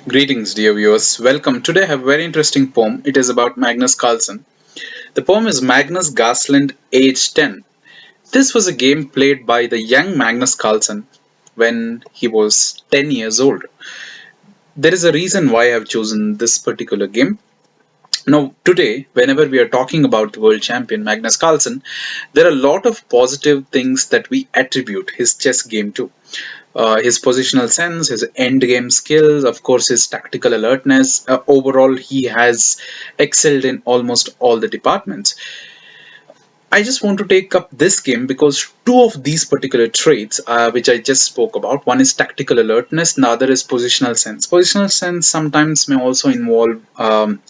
Greetings, dear viewers. Welcome. Today I have a very interesting poem. It is about Magnus Carlsen. The poem is Magnus Gaasland, age 10. This was a game played by the young Magnus Carlsen when he was 10 years old. There is a reason why I have chosen this particular game. Now, today, whenever we are talking about the world champion Magnus Carlsen, there are a lot of positive things that we attribute his chess game to. His positional sense, his end game skills, of course, his tactical alertness. Overall, he has excelled in almost all the departments. I just want to take up this game because two of these particular traits, which I just spoke about, one is tactical alertness, and the other is positional sense. Positional sense sometimes may also involve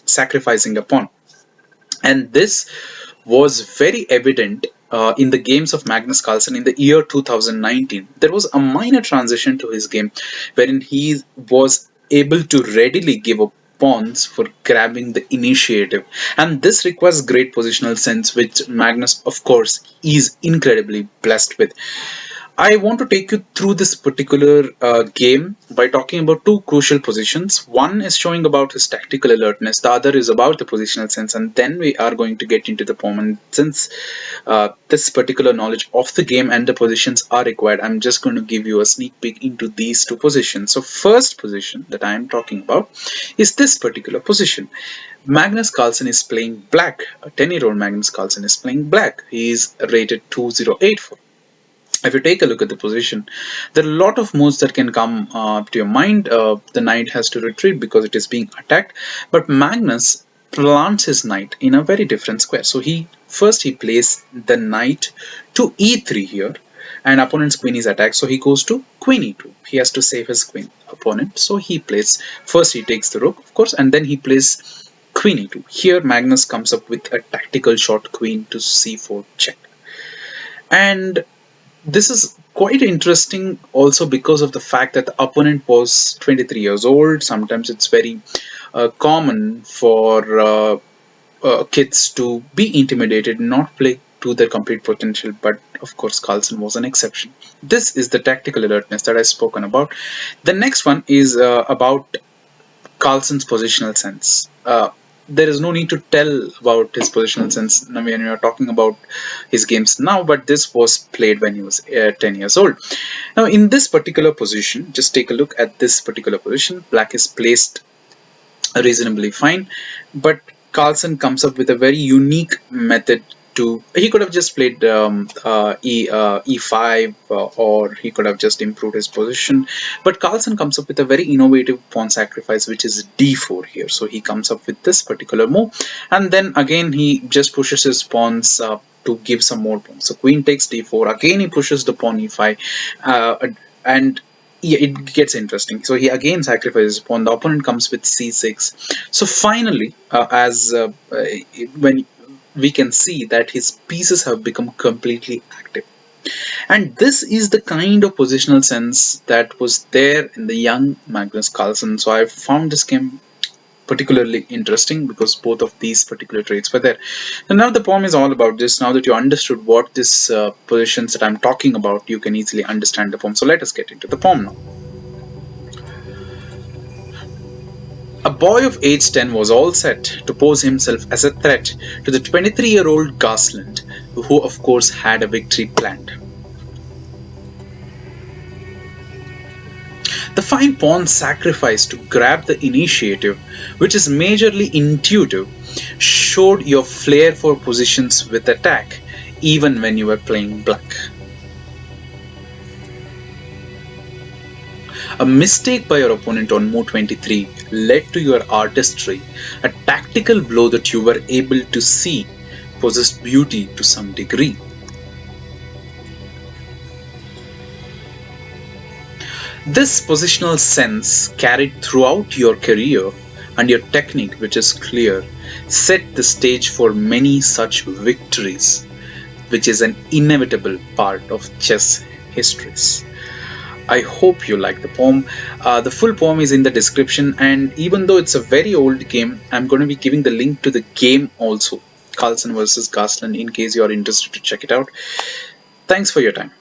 sacrificing a pawn, and this was very evident in the games of Magnus Carlsen in the year 2019. There was a minor transition to his game wherein he was able to readily give up pawns for grabbing the initiative, and this requires great positional sense, which Magnus, of course, is incredibly blessed with. I want to take you through this particular game by talking about two crucial positions. One is showing about his tactical alertness, the other is about the positional sense, and then we are going to get into the poem. And since this particular knowledge of the game and the positions are required, I'm just going to give you a sneak peek into these two positions. So, first position that I am talking about is this particular position. Magnus Carlsen is playing black. A 10-year-old Magnus Carlsen is playing black. He is rated 2084. If you take a look at the position, there are a lot of moves that can come to your mind. The knight has to retreat because it is being attacked, but Magnus plants his knight in a very different square. So he plays the knight to e3 here, and opponent's queen is attacked, so he goes to queen e2. He has to save his queen opponent, so he plays first. He takes the rook, of course, and then he plays queen e2. Here Magnus comes up with a tactical short queen to c4 check, and this is quite interesting also because of the fact that the opponent was 23 years old. Sometimes it's very common for kids to be intimidated, not play to their complete potential, but of course Carlsen was an exception. This is the tactical alertness that I've spoken about. The next one is about Carlsen's positional sense. There is no need to tell about his positional sense when we are talking about his games now, but this was played when he was 10 years old. Now, in this particular position, just take a look at this particular position. Black is placed reasonably fine, but Carlsen comes up with a very unique method to. He could have just played e5, or he could have just improved his position, but Carlsen comes up with a very innovative pawn sacrifice, which is d4 here. So he comes up with this particular move, and then again he just pushes his pawns to give some more pawns. So queen takes d4, again he pushes the pawn e5, and yeah, it gets interesting. So he again sacrifices pawn. The opponent comes with c6. So finally, as when we can see that his pieces have become completely active, and this is the kind of positional sense that was there in the young Magnus Carlsen. So I found this game particularly interesting because both of these particular traits were there. And now the poem is all about this. Now that you understood what these positions that I'm talking about, you can easily understand the poem. So let us get into the poem now. A boy of age 10 was all set to pose himself as a threat to the 23-year-old Gaasland, who of course had a victory planned. The fine pawn sacrifice to grab the initiative, which is majorly intuitive, showed your flair for positions with attack, even when you were playing black. A mistake by your opponent on move 23 led to your artistry, a tactical blow that you were able to see possessed beauty to some degree. This positional sense carried throughout your career, and your technique, which is clear, set the stage for many such victories, which is an inevitable part of chess histories. I hope you like the poem. The full poem is in the description, and even though it's a very old game, I'm going to be giving the link to the game also, Carlsen versus Gaasland, in case you are interested to check it out. Thanks for your time.